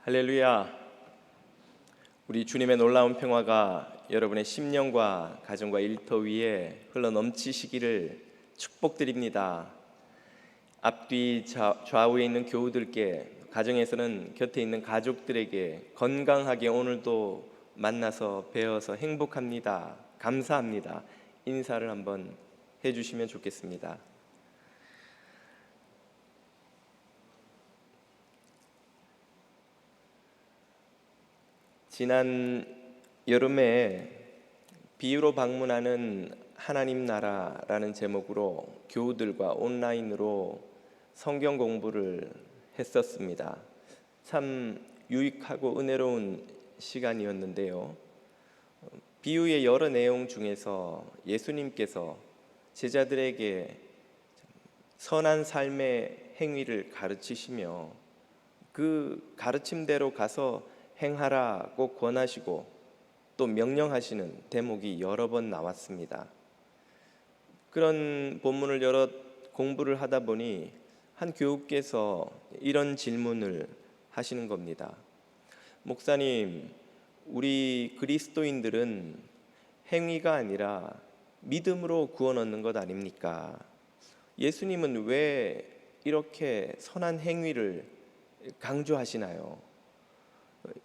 할렐루야. 우리 주님의 놀라운 평화가 여러분의 심령과 가정과 일터 위에 흘러넘치시기를 축복드립니다. 앞뒤 좌우에 있는 교우들께, 가정에서는 곁에 있는 가족들에게 건강하게 오늘도 만나서 뵈어서 행복합니다, 감사합니다 인사를 한번 해주시면 좋겠습니다. 지난 여름에 비유로 방문하는 하나님 나라라는 제목으로 교우들과 온라인으로 성경 공부를 했었습니다. 참 유익하고 은혜로운 시간이었는데요. 비유의 여러 내용 중에서 예수님께서 제자들에게 선한 삶의 행위를 가르치시며 그 가르침대로 가서 행하라고 권하시고 또 명령하시는 대목이 여러 번 나왔습니다. 그런 본문을 여러 공부를 하다 보니 한 교우께서 이런 질문을 하시는 겁니다. 목사님, 우리 그리스도인들은 행위가 아니라 믿음으로 구원 얻는 것 아닙니까? 예수님은 왜 이렇게 선한 행위를 강조하시나요?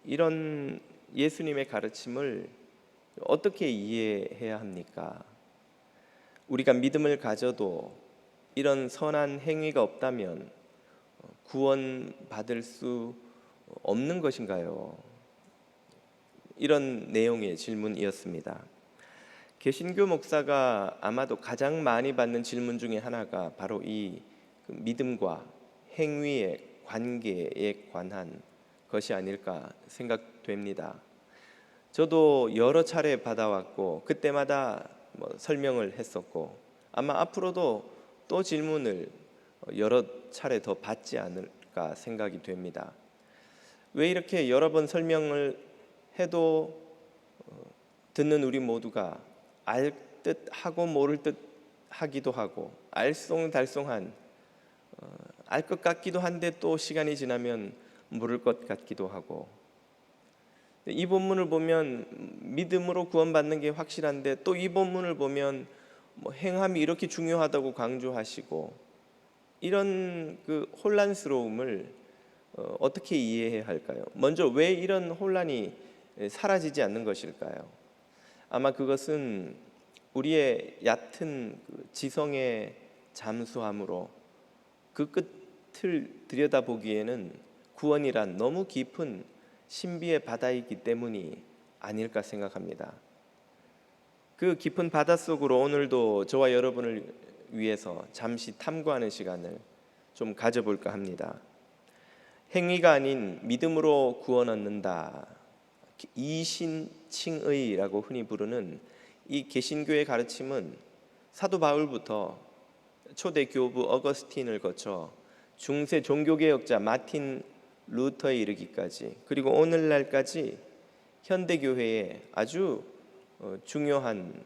이런 예수님의 가르침을 어떻게 이해해야 합니까? 우리가 믿음을 가져도 이런 선한 행위가 없다면 구원받을 수 없는 것인가요? 이런 내용의 질문이었습니다. 개신교 목사가 아마도 가장 많이 받는 질문 중에 하나가 바로 이 믿음과 행위의 관계에 관한 것이 아닐까 생각됩니다. 저도 여러 차례 받아왔고 그때마다 설명을 했었고 아마 앞으로도 또 질문을 여러 차례 더 받지 않을까 생각이 됩니다. 왜 이렇게 여러 번 설명을 해도 듣는 우리 모두가 알 듯 하고 모를 듯 하기도 하고 알쏭달쏭한 알 것 같기도 한데 또 시간이 지나면 모를 것 같기도 하고, 이 본문을 보면 믿음으로 구원받는 게 확실한데 또 이 본문을 보면 행함이 이렇게 중요하다고 강조하시고, 이런 그 혼란스러움을 어떻게 이해해야 할까요? 먼저 왜 이런 혼란이 사라지지 않는 것일까요? 아마 그것은 우리의 얕은 지성의 잠수함으로 그 끝을 들여다보기에는 구원이란 너무 깊은 신비의 바다이기 때문이 아닐까 생각합니다. 그 깊은 바닷속으로 오늘도 저와 여러분을 위해서 잠시 탐구하는 시간을 좀 가져볼까 합니다. 행위가 아닌 믿음으로 구원 얻는다, 이신칭의라고 흔히 부르는 이 개신교의 가르침은 사도 바울부터 초대 교부 어거스틴을 거쳐 중세 종교개혁자 마틴 루터에 이르기까지, 그리고 오늘날까지 현대교회의 아주 중요한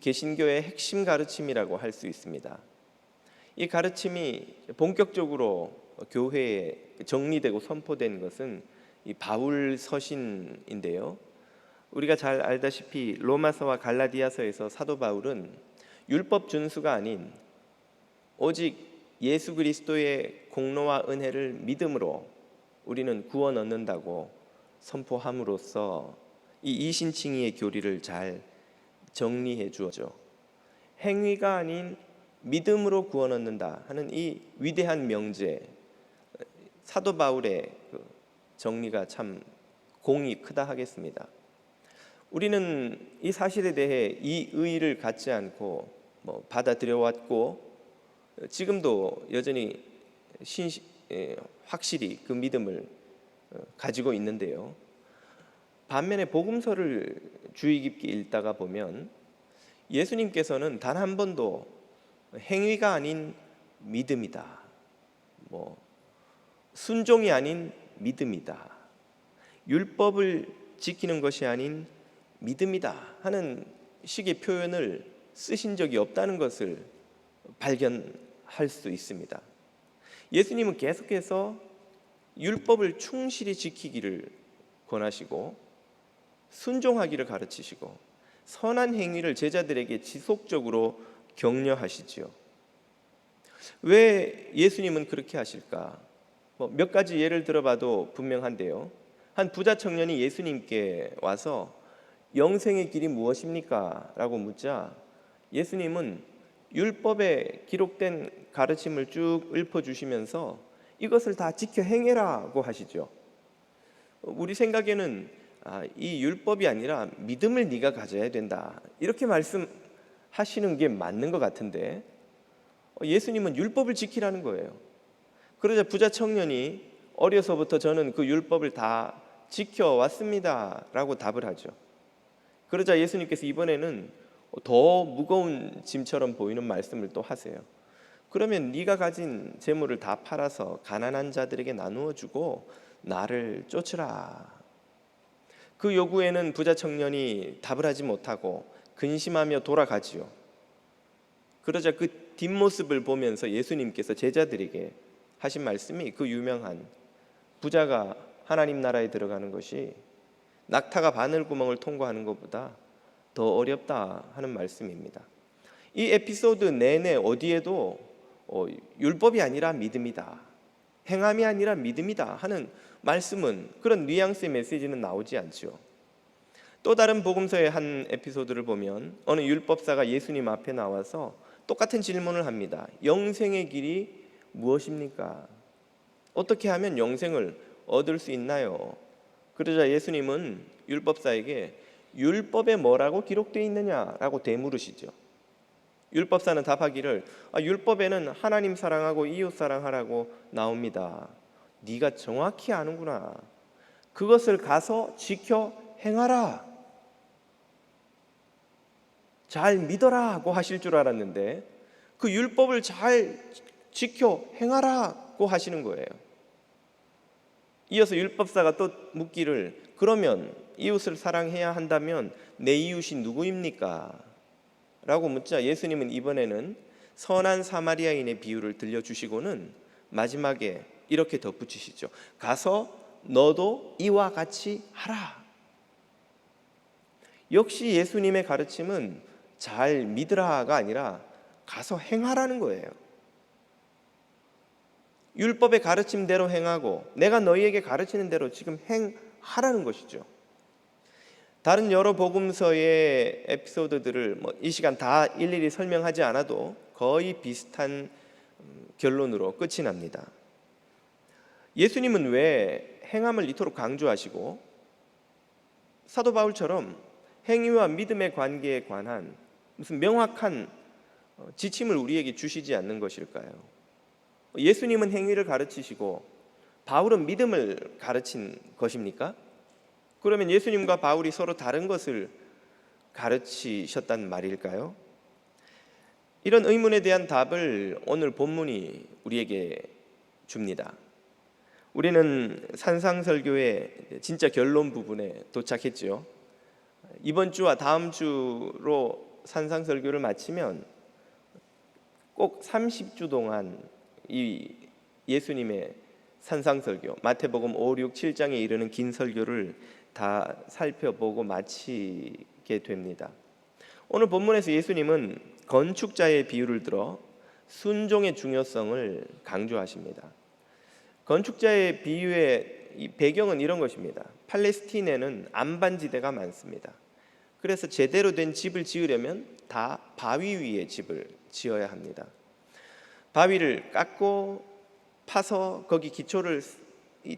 개신교의 핵심 가르침이라고 할 수 있습니다. 이 가르침이 본격적으로 교회에 정리되고 선포된 것은 이 바울 서신인데요. 우리가 잘 알다시피 로마서와 갈라디아서에서 사도 바울은 율법 준수가 아닌 오직 예수 그리스도의 공로와 은혜를 믿음으로 우리는 구원 얻는다고 선포함으로써 이 이신칭의의 교리를 잘 정리해 주었죠. 행위가 아닌 믿음으로 구원 얻는다 하는 이 위대한 명제, 사도 바울의 정리가 참 공이 크다 하겠습니다. 우리는 이 사실에 대해 이 의의를 갖지 않고 받아들여왔고 지금도 여전히 확실히 그 믿음을 가지고 있는데요. 반면에 복음서를 주의 깊게 읽다가 보면 예수님께서는 단 한 번도 행위가 아닌 믿음이다, 순종이 아닌 믿음이다, 율법을 지키는 것이 아닌 믿음이다 하는 식의 표현을 쓰신 적이 없다는 것을 발견할 수 있습니다. 예수님은 계속해서 율법을 충실히 지키기를 권하시고 순종하기를 가르치시고 선한 행위를 제자들에게 지속적으로 격려하시지요. 왜 예수님은 그렇게 하실까? 몇 가지 예를 들어봐도 분명한데요. 한 부자 청년이 예수님께 와서 영생의 길이 무엇입니까? 라고 묻자 예수님은 율법에 기록된 가르침을 쭉 읊어주시면서 이것을 다 지켜 행해라고 하시죠. 우리 생각에는 이 율법이 아니라 믿음을 네가 가져야 된다 이렇게 말씀하시는 게 맞는 것 같은데 예수님은 율법을 지키라는 거예요. 그러자 부자 청년이 어려서부터 저는 그 율법을 다 지켜왔습니다 라고 답을 하죠. 그러자 예수님께서 이번에는 더 무거운 짐처럼 보이는 말씀을 또 하세요. 그러면 네가 가진 재물을 다 팔아서 가난한 자들에게 나누어 주고 나를 쫓으라. 그 요구에는 부자 청년이 답을 하지 못하고 근심하며 돌아가지요. 그러자 그 뒷모습을 보면서 예수님께서 제자들에게 하신 말씀이 그 유명한 부자가 하나님 나라에 들어가는 것이 낙타가 바늘구멍을 통과하는 것보다 더 어렵다 하는 말씀입니다. 이 에피소드 내내 어디에도 율법이 아니라 믿음이다, 행함이 아니라 믿음이다 하는 말씀은, 그런 뉘앙스의 메시지는 나오지 않죠. 또 다른 복음서의 한 에피소드를 보면 어느 율법사가 예수님 앞에 나와서 똑같은 질문을 합니다. 영생의 길이 무엇입니까? 어떻게 하면 영생을 얻을 수 있나요? 그러자 예수님은 율법사에게 율법에 뭐라고 기록되어 있느냐라고 되물으시죠. 율법사는 답하기를 율법에는 하나님 사랑하고 이웃 사랑하라고 나옵니다. 네가 정확히 아는구나. 그것을 가서 지켜 행하라. 잘 믿어라고 하실 줄 알았는데 그 율법을 잘 지켜 행하라고 하시는 거예요. 이어서 율법사가 또 묻기를 그러면 이웃을 사랑해야 한다면 내 이웃이 누구입니까? 라고 묻자 예수님은 이번에는 선한 사마리아인의 비유를 들려주시고는 마지막에 이렇게 덧붙이시죠. 가서 너도 이와 같이 하라. 역시 예수님의 가르침은 잘 믿으라가 아니라 가서 행하라는 거예요. 율법의 가르침대로 행하고 내가 너희에게 가르치는 대로 지금 행하라는 것이죠. 다른 여러 복음서의 에피소드들을 이 시간 다 일일이 설명하지 않아도 거의 비슷한 결론으로 끝이 납니다. 예수님은 왜 행함을 이토록 강조하시고 사도 바울처럼 행위와 믿음의 관계에 관한 무슨 명확한 지침을 우리에게 주시지 않는 것일까요? 예수님은 행위를 가르치시고 바울은 믿음을 가르친 것입니까? 그러면 예수님과 바울이 서로 다른 것을 가르치셨단 말일까요? 이런 의문에 대한 답을 오늘 본문이 우리에게 줍니다. 우리는 산상설교의 진짜 결론 부분에 도착했죠. 이번 주와 다음 주로 산상설교를 마치면 꼭 30주 동안 이 예수님의 산상설교, 마태복음 5, 6, 7장에 이르는 긴 설교를 다 살펴보고 마치게 됩니다. 오늘 본문에서 예수님은 건축자의 비유를 들어 순종의 중요성을 강조하십니다. 건축자의 비유의 이 배경은 이런 것입니다. 팔레스틴에는 안반지대가 많습니다. 그래서 제대로 된 집을 지으려면 다 바위 위에 집을 지어야 합니다. 바위를 깎고 파서 거기 기초를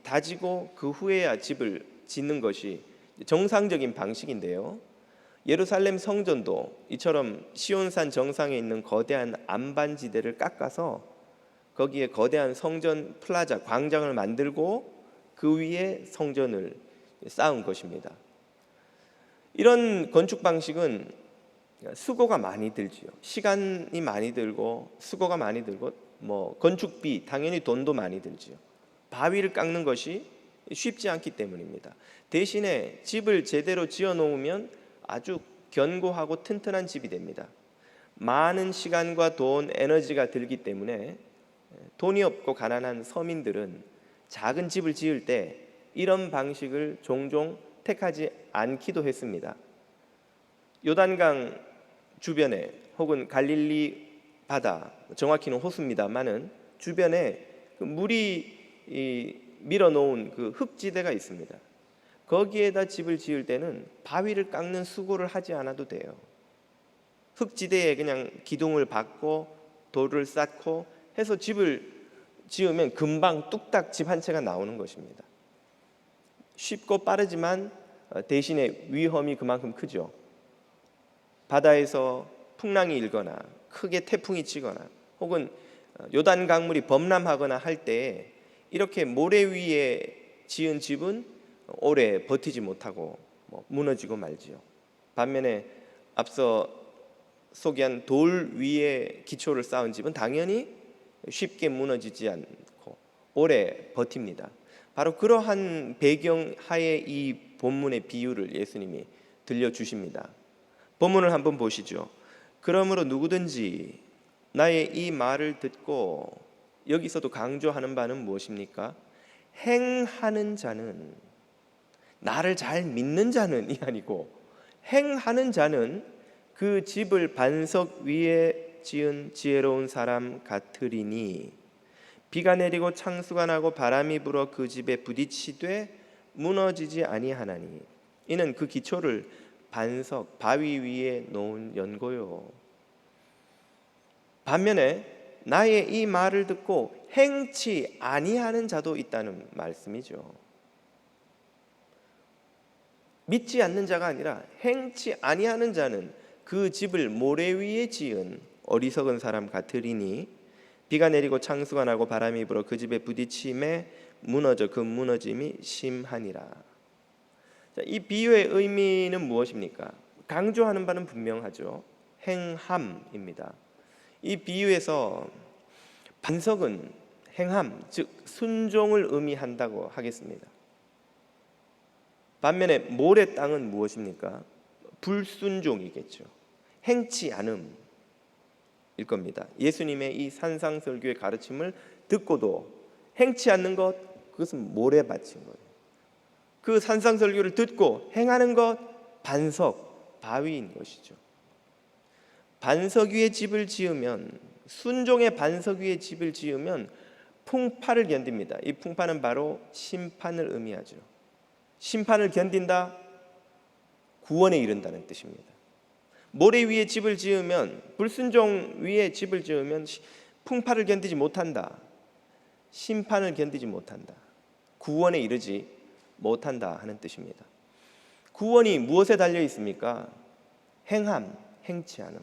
다지고 그 후에야 집을 짓는 것이 정상적인 방식인데요. 예루살렘 성전도 이처럼 시온산 정상에 있는 거대한 안반지대를 깎아서 거기에 거대한 성전 플라자 광장을 만들고 그 위에 성전을 쌓은 것입니다. 이런 건축 방식은 수고가 많이 들지요. 시간이 많이 들고 수고가 많이 들고 건축비 당연히 돈도 많이 들지요. 바위를 깎는 것이 쉽지 않기 때문입니다. 대신에 집을 제대로 지어 놓으면 아주 견고하고 튼튼한 집이 됩니다. 많은 시간과 돈, 에너지가 들기 때문에 돈이 없고 가난한 서민들은 작은 집을 지을 때 이런 방식을 종종 택하지 않기도 했습니다. 요단강 주변에 혹은 갈릴리 바다, 정확히는 호수입니다만은 주변에 그 물이 밀어놓은 그 흙지대가 있습니다. 거기에다 집을 지을 때는 바위를 깎는 수고를 하지 않아도 돼요. 흙지대에 그냥 기둥을 박고 돌을 쌓고 해서 집을 지으면 금방 뚝딱 집 한 채가 나오는 것입니다. 쉽고 빠르지만 대신에 위험이 그만큼 크죠. 바다에서 풍랑이 일거나 크게 태풍이 치거나 혹은 요단 강물이 범람하거나 할 때 이렇게 모래 위에 지은 집은 오래 버티지 못하고 무너지고 말지요. 반면에 앞서 소개한 돌 위에 기초를 쌓은 집은 당연히 쉽게 무너지지 않고 오래 버팁니다. 바로 그러한 배경 하에 이 본문의 비유를 예수님이 들려주십니다. 본문을 한번 보시죠. 그러므로 누구든지 나의 이 말을 듣고, 여기서도 강조하는 바는 무엇입니까? 행하는 자는, 나를 잘 믿는 자는이 아니고 행하는 자는 그 집을 반석 위에 지은 지혜로운 사람 같으리니 비가 내리고 창수가 나고 바람이 불어 그 집에 부딪히되 무너지지 아니하나니 이는 그 기초를 반석 바위 위에 놓은 연고요. 반면에 나의 이 말을 듣고 행치 아니하는 자도 있다는 말씀이죠. 믿지 않는 자가 아니라 행치 아니하는 자는 그 집을 모래 위에 지은 어리석은 사람 같으리니 비가 내리고 창수가 나고 바람이 불어 그 집에 부딪힘에 무너져 그 무너짐이 심하니라. 이 비유의 의미는 무엇입니까? 강조하는 바는 분명하죠. 행함입니다. 이 비유에서 반석은 행함, 즉 순종을 의미한다고 하겠습니다. 반면에 모래 땅은 무엇입니까? 불순종이겠죠. 행치 않음일 겁니다. 예수님의 이 산상설교의 가르침을 듣고도 행치 않는 것, 그것은 모래밭인 거예요. 그 산상설교를 듣고 행하는 것, 반석, 바위인 것이죠. 반석 위에 집을 지으면, 순종의 반석 위에 집을 지으면 풍파를 견딥니다. 이 풍파는 바로 심판을 의미하죠. 심판을 견딘다, 구원에 이른다는 뜻입니다. 모래 위에 집을 지으면, 불순종 위에 집을 지으면 풍파를 견디지 못한다, 심판을 견디지 못한다, 구원에 이르지 못한다 하는 뜻입니다. 구원이 무엇에 달려 있습니까? 행함, 행치 않음,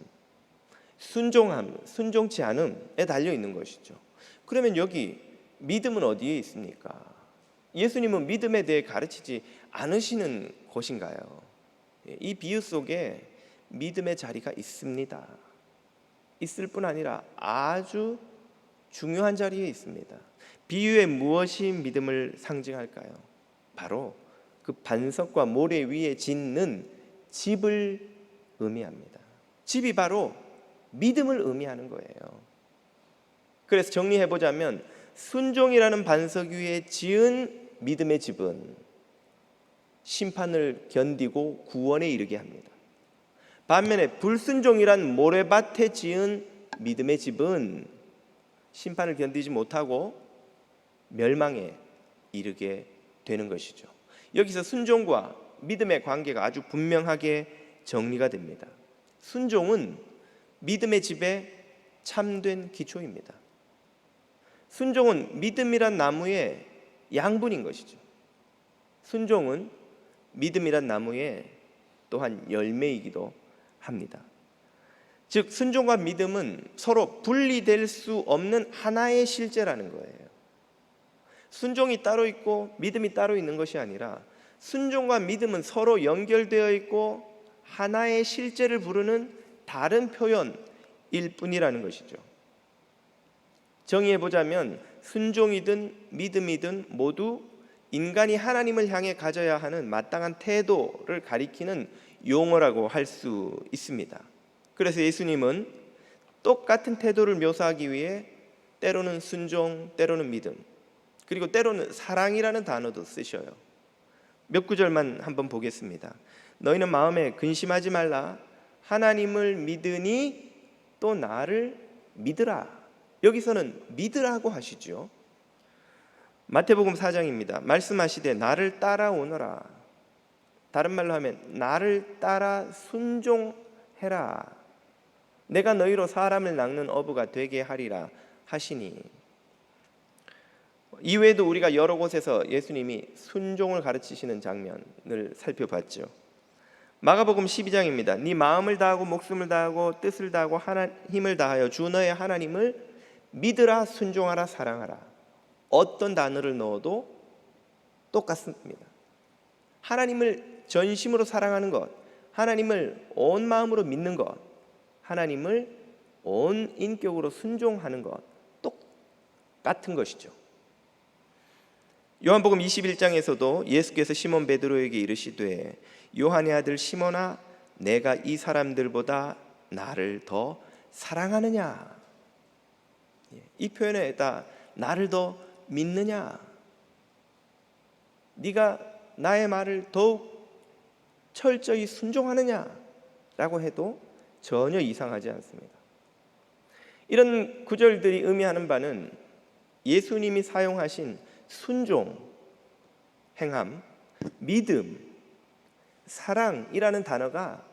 순종함, 순종치 않음에 달려 있는 것이죠. 그러면 여기 믿음은 어디에 있습니까? 예수님은 믿음에 대해 가르치지 않으시는 것인가요? 이 비유 속에 믿음의 자리가 있습니다. 있을 뿐 아니라 아주 중요한 자리에 있습니다. 비유에 무엇이 믿음을 상징할까요? 바로 그 반석과 모래 위에 짓는 집을 의미합니다. 집이 바로 믿음을 의미하는 거예요. 그래서 정리해보자면 순종이라는 반석 위에 지은 믿음의 집은 심판을 견디고 구원에 이르게 합니다. 반면에 불순종이란 모래밭에 지은 믿음의 집은 심판을 견디지 못하고 멸망에 이르게 되는 것이죠. 여기서 순종과 믿음의 관계가 아주 분명하게 정리가 됩니다. 순종은 믿음의 집의 참된 기초입니다. 순종은 믿음이란 나무의 양분인 것이죠. 순종은 믿음이란 나무의 또한 열매이기도 합니다. 즉 순종과 믿음은 서로 분리될 수 없는 하나의 실제라는 거예요. 순종이 따로 있고 믿음이 따로 있는 것이 아니라 순종과 믿음은 서로 연결되어 있고 하나의 실제를 부르는 다른 표현일 뿐이라는 것이죠. 정의해보자면 순종이든 믿음이든 모두 인간이 하나님을 향해 가져야 하는 마땅한 태도를 가리키는 용어라고 할 수 있습니다. 그래서 예수님은 똑같은 태도를 묘사하기 위해 때로는 순종, 때로는 믿음, 그리고 때로는 사랑이라는 단어도 쓰셔요. 몇 구절만 한번 보겠습니다. 너희는 마음에 근심하지 말라. 하나님을 믿으니 또 나를 믿으라. 여기서는 믿으라고 하시죠. 마태복음 4장입니다. 말씀하시되 나를 따라오너라. 다른 말로 하면 나를 따라 순종해라. 내가 너희로 사람을 낚는 어부가 되게 하리라 하시니. 이외에도 우리가 여러 곳에서 예수님이 순종을 가르치시는 장면을 살펴봤죠. 마가복음 12장입니다. 네 마음을 다하고 목숨을 다하고 뜻을 다하고 힘을 다하여 주 너의 하나님을 믿으라, 순종하라, 사랑하라. 어떤 단어를 넣어도 똑같습니다. 하나님을 전심으로 사랑하는 것, 하나님을 온 마음으로 믿는 것, 하나님을 온 인격으로 순종하는 것, 똑같은 것이죠. 요한복음 21장에서도 예수께서 시몬 베드로에게 이르시되 요한의 아들 시몬아, 내가 이 사람들보다 나를 더 사랑하느냐? 이 표현에다 나를 더 믿느냐? 네가 나의 말을 더욱 철저히 순종하느냐라고 해도 전혀 이상하지 않습니다. 이런 구절들이 의미하는 바는 예수님이 사용하신 순종, 행함, 믿음, 사랑이라는 단어가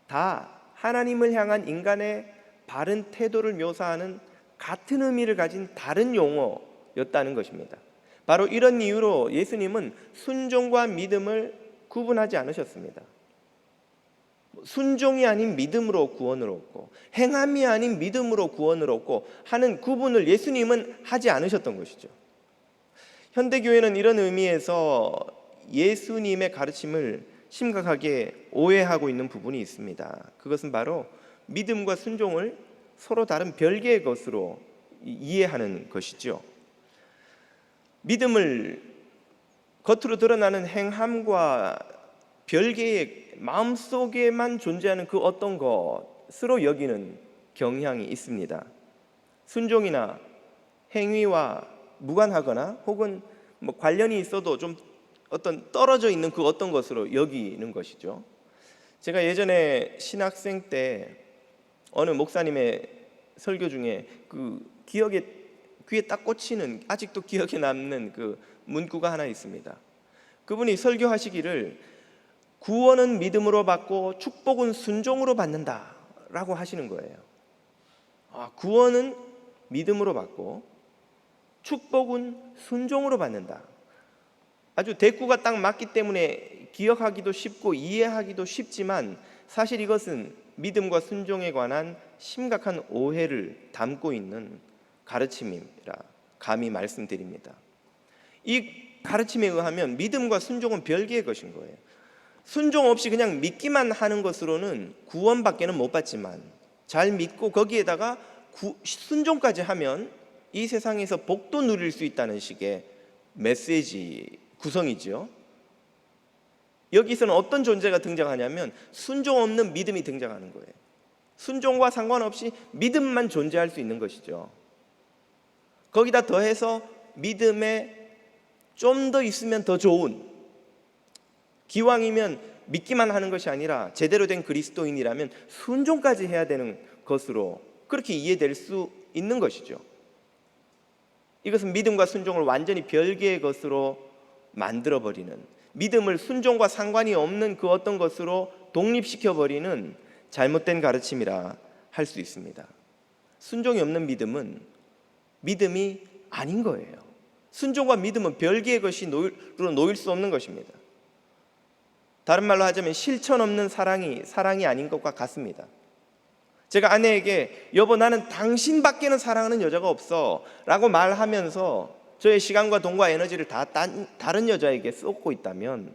다 하나님을 향한 인간의 바른 태도를 묘사하는 같은 의미를 가진 다른 용어였다는 것입니다. 바로 이런 이유로 예수님은 순종과 믿음을 구분하지 않으셨습니다. 순종이 아닌 믿음으로 구원을 얻고 행함이 아닌 믿음으로 구원을 얻고 하는 구분을 예수님은 하지 않으셨던 것이죠. 현대교회는 이런 의미에서 예수님의 가르침을 심각하게 오해하고 있는 부분이 있습니다. 그것은 바로 믿음과 순종을 서로 다른 별개의 것으로 이해하는 것이죠. 믿음을 겉으로 드러나는 행함과 별개의 마음속에만 존재하는 그 어떤 것으로 여기는 경향이 있습니다. 순종이나 행위와 무관하거나 혹은 관련이 있어도 좀 어떤 떨어져 있는 그 어떤 것으로 여기는 것이죠. 제가 예전에 신학생 때 어느 목사님의 설교 중에 그 귀에 딱 꽂히는, 아직도 기억에 남는 그 문구가 하나 있습니다. 그분이 설교하시기를 구원은 믿음으로 받고 축복은 순종으로 받는다라고 하시는 거예요. 구원은 믿음으로 받고 축복은 순종으로 받는다. 아주 대꾸가 딱 맞기 때문에 기억하기도 쉽고 이해하기도 쉽지만 사실 이것은 믿음과 순종에 관한 심각한 오해를 담고 있는 가르침이라 감히 말씀드립니다. 이 가르침에 의하면 믿음과 순종은 별개의 것인 거예요. 순종 없이 그냥 믿기만 하는 것으로는 구원밖에는 못 받지만 잘 믿고 거기에다가 순종까지 하면 이 세상에서 복도 누릴 수 있다는 식의 메시지 구성이죠. 여기서는 어떤 존재가 등장하냐면 순종 없는 믿음이 등장하는 거예요. 순종과 상관없이 믿음만 존재할 수 있는 것이죠. 거기다 더해서 믿음에 좀 더 있으면 더 좋은, 기왕이면 믿기만 하는 것이 아니라 제대로 된 그리스도인이라면 순종까지 해야 되는 것으로 그렇게 이해될 수 있는 것이죠. 이것은 믿음과 순종을 완전히 별개의 것으로 만들어버리는, 믿음을 순종과 상관이 없는 그 어떤 것으로 독립시켜버리는 잘못된 가르침이라 할 수 있습니다. 순종이 없는 믿음은 믿음이 아닌 거예요. 순종과 믿음은 별개의 것으로 놓일 수 없는 것입니다. 다른 말로 하자면 실천 없는 사랑이 아닌 것과 같습니다. 제가 아내에게 여보 나는 당신밖에는 사랑하는 여자가 없어 라고 말하면서 저의 시간과 돈과 에너지를 다 다른 여자에게 쏟고 있다면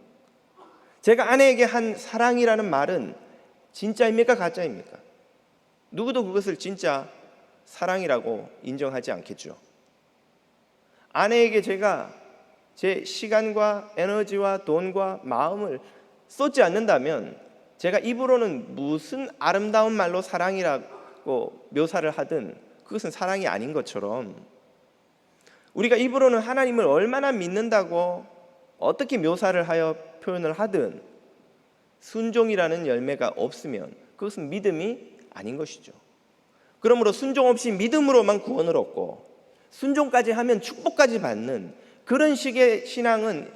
제가 아내에게 한 사랑이라는 말은 진짜입니까 가짜입니까? 누구도 그것을 진짜 사랑이라고 인정하지 않겠죠. 아내에게 제가 제 시간과 에너지와 돈과 마음을 쏟지 않는다면 제가 입으로는 무슨 아름다운 말로 사랑이라고 묘사를 하든 그것은 사랑이 아닌 것처럼 우리가 입으로는 하나님을 얼마나 믿는다고 어떻게 묘사를 하여 표현을 하든 순종이라는 열매가 없으면 그것은 믿음이 아닌 것이죠. 그러므로 순종 없이 믿음으로만 구원을 얻고 순종까지 하면 축복까지 받는 그런 식의 신앙은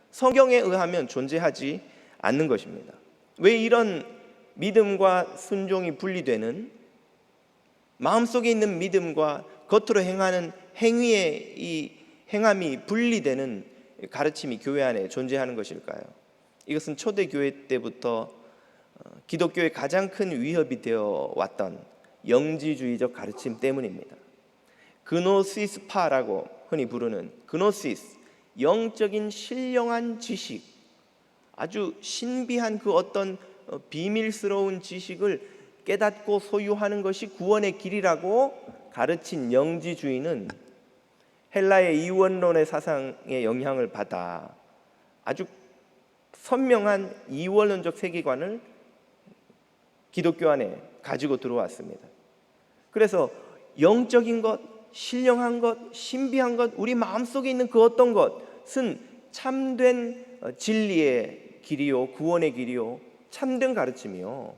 성경에 의하면 존재하지 않는 것입니다. 왜 이런 믿음과 순종이 분리되는, 마음속에 있는 믿음과 겉으로 행하는 행위의 이 행함이 분리되는 가르침이 교회 안에 존재하는 것일까요? 이것은 초대교회 때부터 기독교의 가장 큰 위협이 되어 왔던 영지주의적 가르침 때문입니다. 그노시스파라고 흔히 부르는 그노시스, 영적인 신령한 지식, 아주 신비한 그 어떤 비밀스러운 지식을 깨닫고 소유하는 것이 구원의 길이라고 가르친 영지주의는 헬라의 이원론의 사상의 영향을 받아 아주 선명한 이원론적 세계관을 기독교 안에 가지고 들어왔습니다. 그래서 영적인 것, 신령한 것, 신비한 것, 우리 마음속에 있는 그 어떤 것은 참된 진리의 길이요, 구원의 길이요, 참된 가르침이요,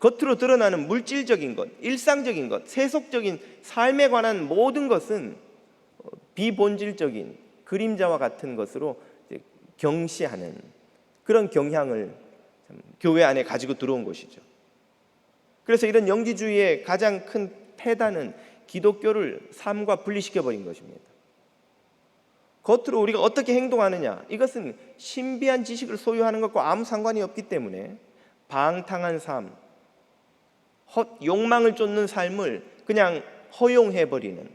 겉으로 드러나는 물질적인 것, 일상적인 것, 세속적인 삶에 관한 모든 것은 비본질적인 그림자와 같은 것으로 경시하는 그런 경향을 교회 안에 가지고 들어온 것이죠. 그래서 이런 영지주의의 가장 큰 태단은 기독교를 삶과 분리시켜버린 것입니다. 겉으로 우리가 어떻게 행동하느냐, 이것은 신비한 지식을 소유하는 것과 아무 상관이 없기 때문에 방탕한 삶, 욕망을 쫓는 삶을 그냥 허용해버리는,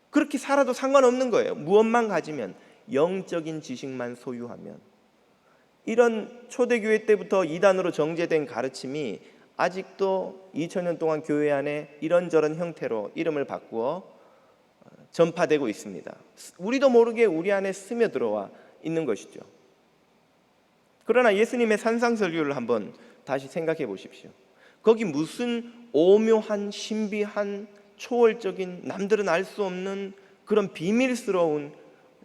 그렇게 살아도 상관없는 거예요. 무엇만 가지면, 영적인 지식만 소유하면. 이런 초대교회 때부터 이단으로 정제된 가르침이 아직도 2000년 동안 교회 안에 이런저런 형태로 이름을 바꾸어 전파되고 있습니다. 우리도 모르게 우리 안에 스며들어와 있는 것이죠. 그러나 예수님의 산상설교를 한번 다시 생각해 보십시오. 거기 무슨 오묘한 신비한 초월적인 남들은 알 수 없는 그런 비밀스러운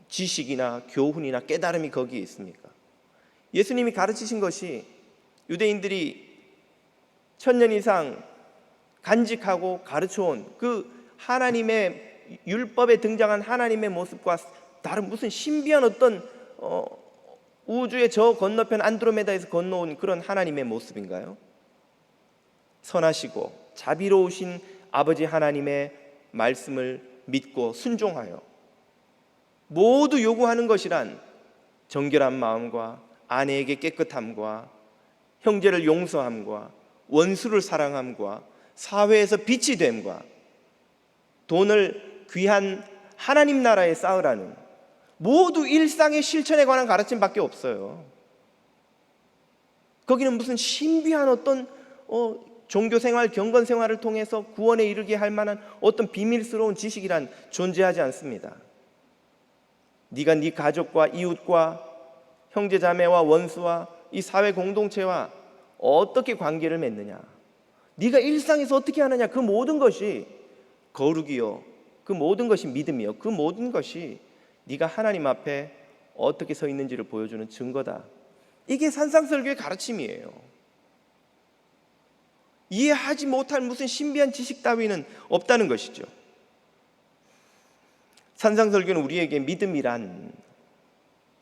지식이나 교훈이나 깨달음이 거기에 있습니까? 예수님이 가르치신 것이 유대인들이 1000년 이상 간직하고 가르쳐온 그 하나님의 율법에 등장한 하나님의 모습과 다른 무슨 신비한 어떤 우주의 저 건너편 안드로메다에서 건너온 그런 하나님의 모습인가요? 선하시고 자비로우신 아버지 하나님의 말씀을 믿고 순종하여 모두 요구하는 것이란 정결한 마음과 아내에게 깨끗함과 형제를 용서함과 원수를 사랑함과 사회에서 빛이 됨과 돈을 귀한 하나님 나라에 쌓으라는 모두 일상의 실천에 관한 가르침밖에 없어요. 거기는 무슨 신비한 어떤 종교생활, 경건생활을 통해서 구원에 이르게 할 만한 어떤 비밀스러운 지식이란 존재하지 않습니다. 네가 네 가족과 이웃과 형제자매와 원수와 이 사회 공동체와 어떻게 관계를 맺느냐, 네가 일상에서 어떻게 하느냐, 그 모든 것이 거룩이요, 그 모든 것이 믿음이요, 그 모든 것이 네가 하나님 앞에 어떻게 서 있는지를 보여주는 증거다. 이게 산상설교의 가르침이에요. 이해하지 못할 무슨 신비한 지식 따위는 없다는 것이죠. 산상설교는 우리에게 믿음이란,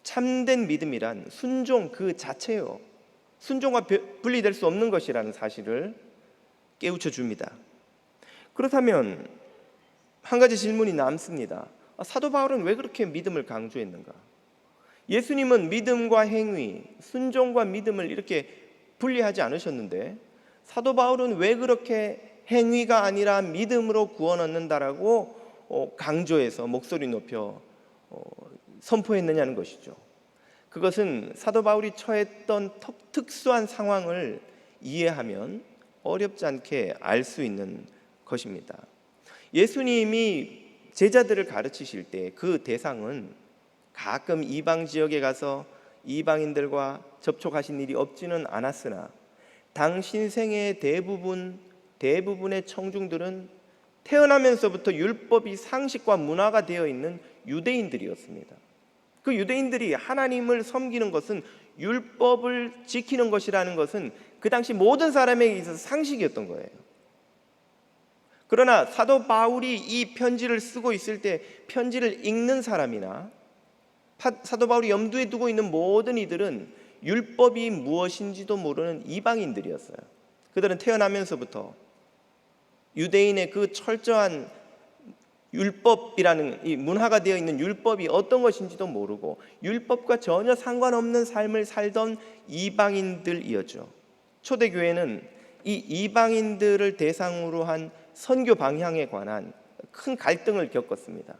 참된 믿음이란 순종 그 자체요, 순종과 분리될 수 없는 것이라는 사실을 깨우쳐 줍니다. 그렇다면 한 가지 질문이 남습니다. 사도 바울은 왜 그렇게 믿음을 강조했는가? 예수님은 믿음과 행위, 순종과 믿음을 이렇게 분리하지 않으셨는데 사도 바울은 왜 그렇게 행위가 아니라 믿음으로 구원 얻는다라고 강조해서 목소리 높여 선포했느냐는 것이죠. 그것은 사도 바울이 처했던 특수한 상황을 이해하면 어렵지 않게 알 수 있는 것입니다. 예수님이 제자들을 가르치실 때 그 대상은 가끔 이방 지역에 가서 이방인들과 접촉하신 일이 없지는 않았으나 당신 생애의 대부분의 청중들은 태어나면서부터 율법이 상식과 문화가 되어 있는 유대인들이었습니다. 그 유대인들이 하나님을 섬기는 것은, 율법을 지키는 것이라는 것은 그 당시 모든 사람에게 있어서 상식이었던 거예요. 그러나 사도 바울이 이 편지를 쓰고 있을 때 편지를 읽는 사람이나 사도 바울이 염두에 두고 있는 모든 이들은 율법이 무엇인지도 모르는 이방인들이었어요. 그들은 태어나면서부터 유대인의 그 철저한 율법이라는 이 문화가 되어 있는 율법이 어떤 것인지도 모르고 율법과 전혀 상관없는 삶을 살던 이방인들이었죠. 초대교회는 이 이방인들을 대상으로 한 선교 방향에 관한 큰 갈등을 겪었습니다.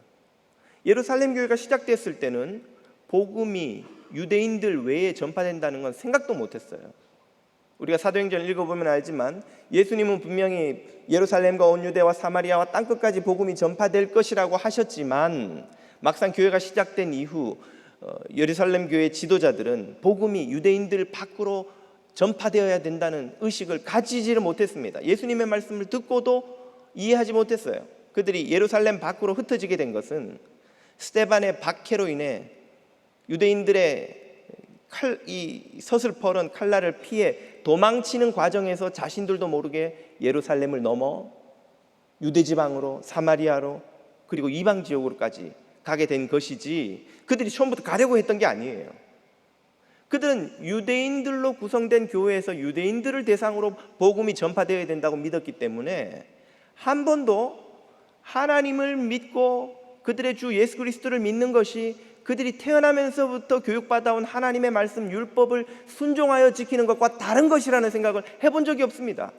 예루살렘 교회가 시작됐을 때는 복음이 유대인들 외에 전파된다는 건 생각도 못했어요. 우리가 사도행전을 읽어보면 알지만 예수님은 분명히 예루살렘과 온 유대와 사마리아와 땅끝까지 복음이 전파될 것이라고 하셨지만 막상 교회가 시작된 이후 예루살렘 교회 지도자들은 복음이 유대인들 밖으로 전파되어야 된다는 의식을 가지지를 못했습니다. 예수님의 말씀을 듣고도 이해하지 못했어요. 그들이 예루살렘 밖으로 흩어지게 된 것은 스데반의 박해로 인해 유대인들의 이 서슬퍼런 칼날을 피해 도망치는 과정에서 자신들도 모르게 예루살렘을 넘어 유대지방으로, 사마리아로, 그리고 이방 지역으로까지 가게 된 것이지 그들이 처음부터 가려고 했던 게 아니에요. 그들은 유대인들로 구성된 교회에서 유대인들을 대상으로 복음이 전파되어야 된다고 믿었기 때문에 한 번도 하나님을 믿고 그들의 주 예수 그리스도를 믿는 것이 그들이 태어나면서부터 교육받아온 하나님의 말씀 율법을 순종하여 지키는 것과 다른 것이라는 생각을 해본 적이 없습니다.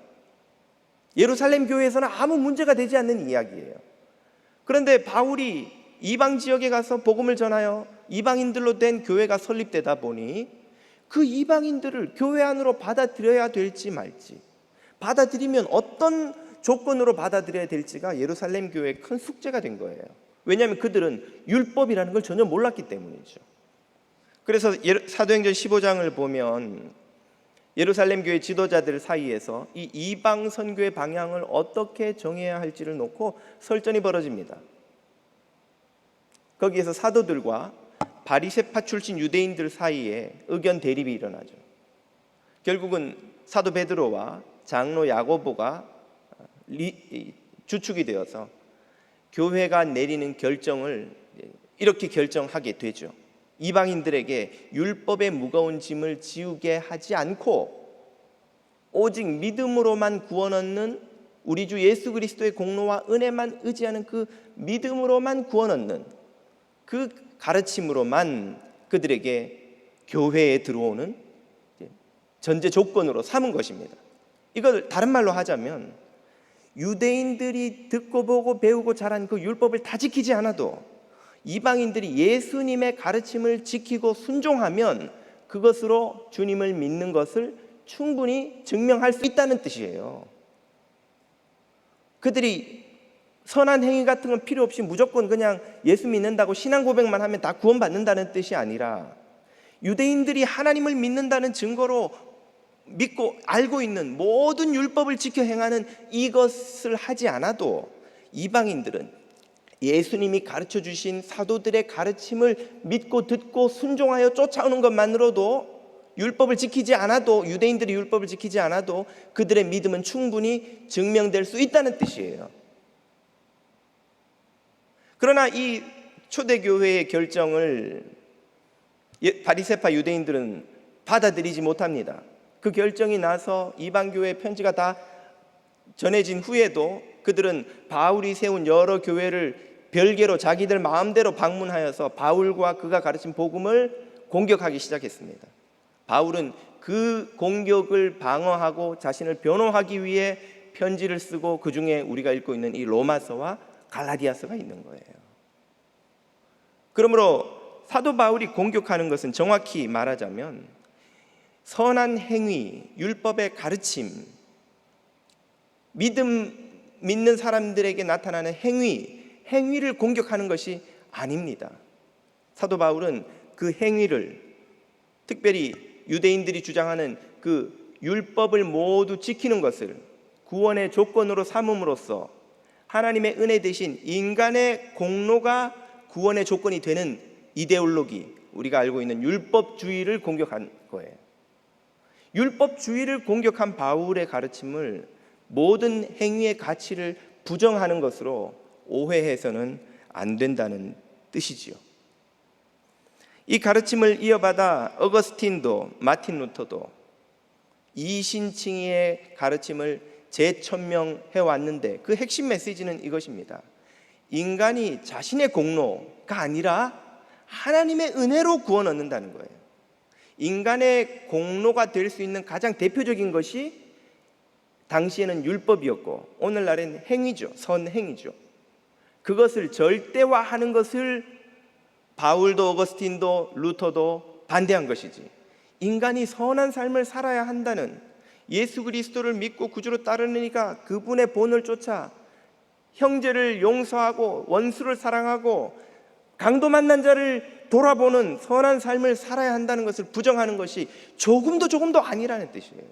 예루살렘 교회에서는 아무 문제가 되지 않는 이야기예요. 그런데 바울이 이방 지역에 가서 복음을 전하여 이방인들로 된 교회가 설립되다 보니 그 이방인들을 교회 안으로 받아들여야 될지 말지, 받아들이면 어떤 조건으로 받아들여야 될지가 예루살렘 교회의 큰 숙제가 된 거예요. 왜냐하면 그들은 율법이라는 걸 전혀 몰랐기 때문이죠. 그래서 사도행전 15장을 보면 예루살렘 교회 지도자들 사이에서 이 이방 선교의 방향을 어떻게 정해야 할지를 놓고 설전이 벌어집니다. 거기에서 사도들과 바리새파 출신 유대인들 사이에 의견 대립이 일어나죠. 결국은 사도 베드로와 장로 야고보가 주축이 되어서 교회가 내리는 결정을 이렇게 결정하게 되죠. 이방인들에게 율법의 무거운 짐을 지우게 하지 않고 오직 믿음으로만 구원 얻는 우리 주 예수 그리스도의 공로와 은혜만 의지하는 그 믿음으로만 구원 얻는 그 가르침으로만 그들에게 교회에 들어오는 전제 조건으로 삼은 것입니다. 이걸 다른 말로 하자면 유대인들이 듣고 보고 배우고 자란 그 율법을 다 지키지 않아도 이방인들이 예수님의 가르침을 지키고 순종하면 그것으로 주님을 믿는 것을 충분히 증명할 수 있다는 뜻이에요. 그들이 선한 행위 같은 건 필요 없이 무조건 그냥 예수 믿는다고 신앙 고백만 하면 다 구원받는다는 뜻이 아니라 유대인들이 하나님을 믿는다는 증거로 믿고 알고 있는 모든 율법을 지켜 행하는 이것을 하지 않아도 이방인들은 예수님이 가르쳐 주신 사도들의 가르침을 믿고 듣고 순종하여 쫓아오는 것만으로도 율법을 지키지 않아도 유대인들이 율법을 지키지 않아도 그들의 믿음은 충분히 증명될 수 있다는 뜻이에요. 그러나 이 초대교회의 결정을 바리새파 유대인들은 받아들이지 못합니다. 그 결정이 나서 이방교회 편지가 다 전해진 후에도 그들은 바울이 세운 여러 교회를 별개로 자기들 마음대로 방문하여서 바울과 그가 가르친 복음을 공격하기 시작했습니다. 바울은 그 공격을 방어하고 자신을 변호하기 위해 편지를 쓰고 그 중에 우리가 읽고 있는 이 로마서와 갈라디아서가 있는 거예요. 그러므로 사도 바울이 공격하는 것은 정확히 말하자면 선한 행위, 율법의 가르침, 믿는 사람들에게 나타나는 행위를 공격하는 것이 아닙니다. 사도 바울은 그 행위를 특별히 유대인들이 주장하는 그 율법을 모두 지키는 것을 구원의 조건으로 삼음으로써 하나님의 은혜 대신 인간의 공로가 구원의 조건이 되는 이데올로기, 우리가 알고 있는 율법주의를 공격한 거예요. 율법주의를 공격한 바울의 가르침을 모든 행위의 가치를 부정하는 것으로 오해해서는 안 된다는 뜻이지요. 이 가르침을 이어받아 어거스틴도 마틴 루터도 이신칭의의 가르침을 재천명해 왔는데 그 핵심 메시지는 이것입니다. 인간이 자신의 공로가 아니라 하나님의 은혜로 구원 얻는다는 거예요. 인간의 공로가 될 수 있는 가장 대표적인 것이 당시에는 율법이었고 오늘날엔 행위죠. 선행이죠. 그것을 절대화하는 것을 바울도 어거스틴도 루터도 반대한 것이지, 인간이 선한 삶을 살아야 한다는, 예수 그리스도를 믿고 구주로 따르니까 그분의 본을 쫓아 형제를 용서하고 원수를 사랑하고 강도 만난 자를 돌아보는 선한 삶을 살아야 한다는 것을 부정하는 것이 조금도 아니라는 뜻이에요.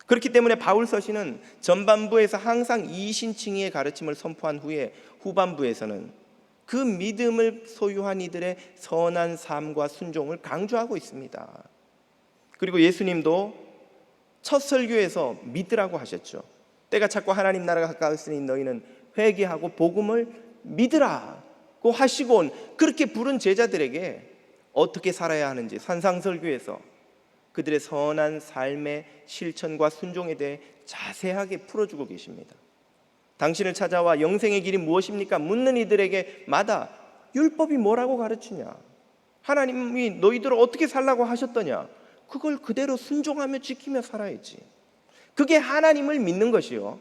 그렇기 때문에 바울 서신은 전반부에서 항상 이신칭의의 가르침을 선포한 후에 후반부에서는 그 믿음을 소유한 이들의 선한 삶과 순종을 강조하고 있습니다. 그리고 예수님도 첫 설교에서 믿으라고 하셨죠. 때가 찼고 하나님 나라가 가까웠으니 너희는 회개하고 복음을 믿으라고 하시곤 그렇게 부른 제자들에게 어떻게 살아야 하는지 산상설교에서 그들의 선한 삶의 실천과 순종에 대해 자세하게 풀어주고 계십니다. 당신을 찾아와 영생의 길이 무엇입니까? 묻는 이들에게 마다 율법이 뭐라고 가르치냐? 하나님이 너희들을 어떻게 살라고 하셨더냐? 그걸 그대로 순종하며 지키며 살아야지. 그게 하나님을 믿는 것이요,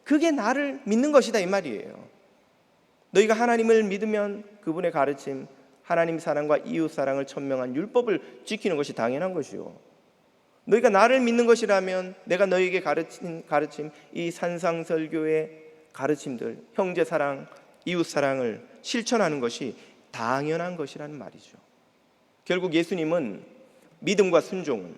그게 나를 믿는 것이다 이 말이에요. 너희가 하나님을 믿으면 그분의 가르침, 하나님 사랑과 이웃 사랑을 천명한 율법을 지키는 것이 당연한 것이요, 너희가 나를 믿는 것이라면 내가 너희에게 가르친 가르침, 이 산상설교의 가르침들, 형제 사랑, 이웃 사랑을 실천하는 것이 당연한 것이라는 말이죠. 결국 예수님은 믿음과 순종은,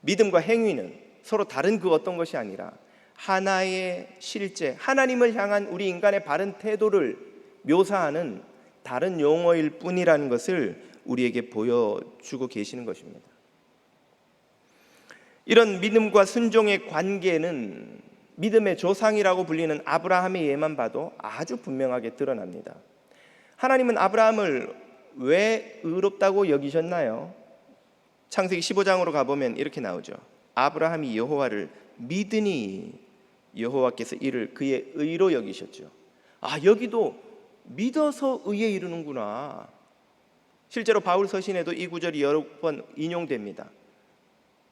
믿음과 행위는 서로 다른 그 어떤 것이 아니라 하나의 실제, 하나님을 향한 우리 인간의 바른 태도를 묘사하는 다른 용어일 뿐이라는 것을 우리에게 보여주고 계시는 것입니다. 이런 믿음과 순종의 관계는 믿음의 조상이라고 불리는 아브라함의 예만 봐도 아주 분명하게 드러납니다. 하나님은 아브라함을 왜 의롭다고 여기셨나요? 창세기 15장으로 가보면 이렇게 나오죠. 아브라함이 여호와를 믿으니 여호와께서 이를 그의 의로 여기셨죠. 여기도 믿어서 의에 이르는구나. 실제로 바울 서신에도 이 구절이 여러 번 인용됩니다.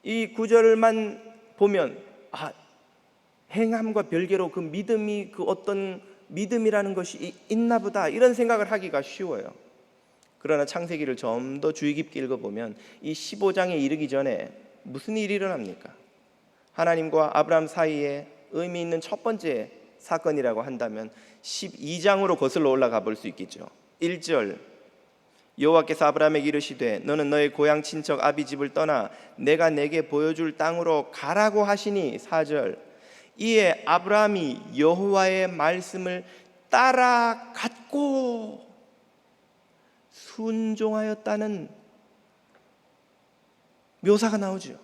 이 구절만 보면 행함과 별개로 그 믿음이, 그 어떤 믿음이라는 것이 있나 보다, 이런 생각을 하기가 쉬워요. 그러나 창세기를 좀 더 주의 깊게 읽어보면 이 15장에 이르기 전에 무슨 일이 일어납니까? 하나님과 아브라함 사이에 의미 있는 첫 번째 사건이라고 한다면 12장으로 거슬러 올라가 볼 수 있겠죠. 1절, 여호와께서 아브라함에게 이르시되 너는 너의 고향 친척 아비 집을 떠나 내가 내게 보여줄 땅으로 가라고 하시니. 4절, 이에 아브라함이 여호와의 말씀을 따라갔고 순종하였다는 묘사가 나오죠.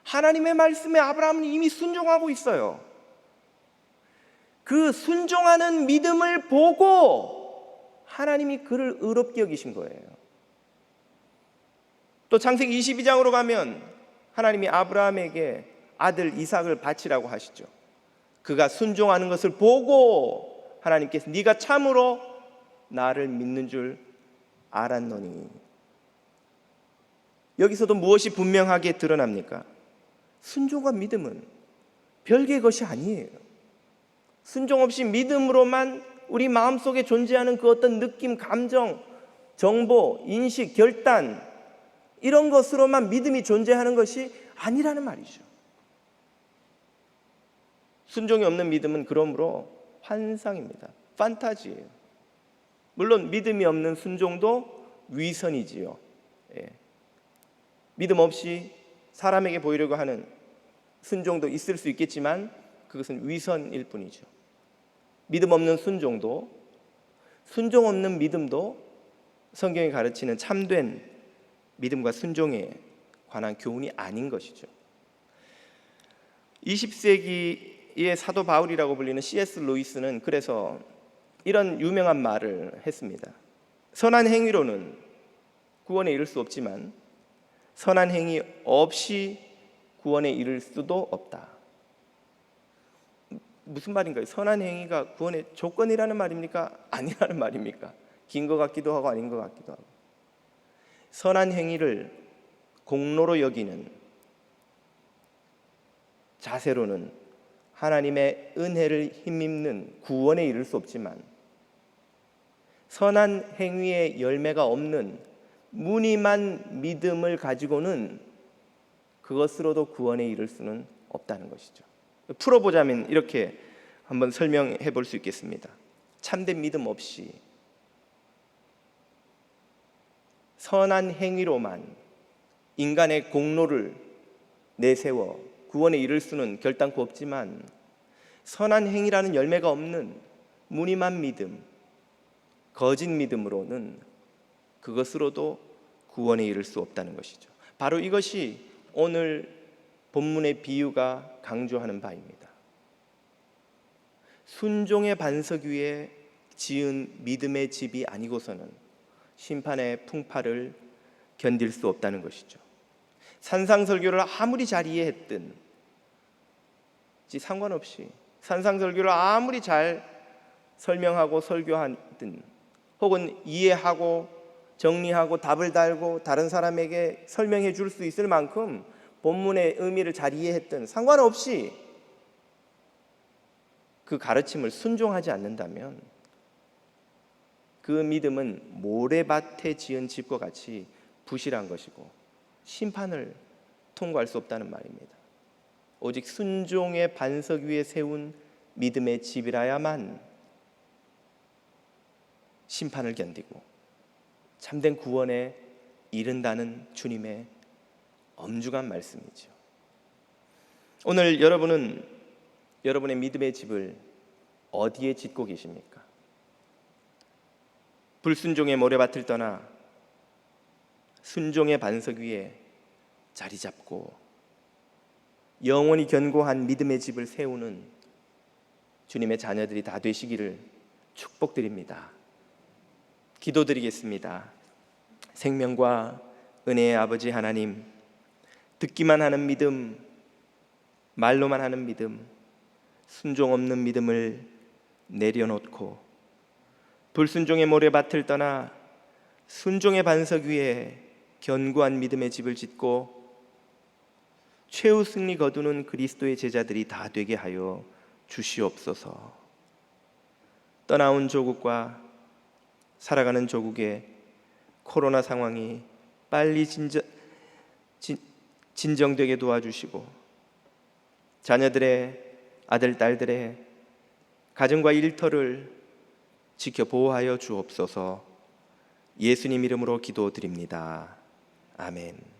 하나님의 말씀에 아브라함은 이미 순종하고 있어요. 그 순종하는 믿음을 보고 하나님이 그를 의롭게 여기신 거예요. 또 창세기 22장으로 가면 하나님이 아브라함에게 아들 이삭을 바치라고 하시죠. 그가 순종하는 것을 보고 하나님께서 네가 참으로 나를 믿는 줄 알았노니. 여기서도 무엇이 분명하게 드러납니까? 순종과 믿음은 별개의 것이 아니에요. 순종 없이 믿음으로만 우리 마음속에 존재하는 그 어떤 느낌, 감정, 정보, 인식, 결단, 이런 것으로만 믿음이 존재하는 것이 아니라는 말이죠. 순종이 없는 믿음은 그러므로 환상입니다. 판타지예요. 물론 믿음이 없는 순종도 위선이지요. 믿음 없이 사람에게 보이려고 하는 순종도 있을 수 있겠지만 그것은 위선일 뿐이죠. 믿음 없는 순종도, 순종 없는 믿음도 성경이 가르치는 참된 믿음과 순종에 관한 교훈이 아닌 것이죠. 20세기의 사도 바울이라고 불리는 C.S. 루이스는 그래서 이런 유명한 말을 했습니다. 선한 행위로는 구원에 이를 수 없지만 선한 행위 없이 구원에 이를 수도 없다. 무슨 말인가요? 선한 행위가 구원의 조건이라는 말입니까? 아니라는 말입니까? 긴 것 같기도 하고 아닌 것 같기도 하고. 선한 행위를 공로로 여기는 자세로는 하나님의 은혜를 힘입는 구원에 이를 수 없지만 선한 행위의 열매가 없는 무늬만 믿음을 가지고는 그것으로도 구원에 이를 수는 없다는 것이죠. 풀어보자면 이렇게 한번 설명해 볼 수 있겠습니다. 참된 믿음 없이 선한 행위로만 인간의 공로를 내세워 구원에 이를 수는 결단코 없지만 선한 행위라는 열매가 없는 무늬만 믿음, 거짓 믿음으로는 그것으로도 구원에 이를 수 없다는 것이죠. 바로 이것이 오늘 본문의 비유가 강조하는 바입니다. 순종의 반석 위에 지은 믿음의 집이 아니고서는 심판의 풍파를 견딜 수 없다는 것이죠. 산상설교를 아무리 잘 이해했든 상관없이 산상설교를 아무리 잘 설명하고 설교하든 혹은 이해하고 정리하고 답을 달고 다른 사람에게 설명해 줄 수 있을 만큼 본문의 의미를 잘 이해했든 상관없이 그 가르침을 순종하지 않는다면 그 믿음은 모래밭에 지은 집과 같이 부실한 것이고 심판을 통과할 수 없다는 말입니다. 오직 순종의 반석 위에 세운 믿음의 집이라야만 심판을 견디고 참된 구원에 이른다는 주님의 엄중한 말씀이죠. 오늘 여러분은 여러분의 믿음의 집을 어디에 짓고 계십니까? 불순종의 모래밭을 떠나 순종의 반석 위에 자리 잡고 영원히 견고한 믿음의 집을 세우는 주님의 자녀들이 다 되시기를 축복드립니다. 기도드리겠습니다. 생명과 은혜의 아버지 하나님, 듣기만 하는 믿음, 말로만 하는 믿음, 순종 없는 믿음을 내려놓고 불순종의 모래밭을 떠나 순종의 반석 위에 견고한 믿음의 집을 짓고 최후 승리 거두는 그리스도의 제자들이 다 되게 하여 주시옵소서. 떠나온 조국과 살아가는 조국의 코로나 상황이 빨리 진정되게 도와주시고 자녀들의 아들, 딸들의 가정과 일터를 지켜 보호하여 주옵소서. 예수님 이름으로 기도드립니다. 아멘.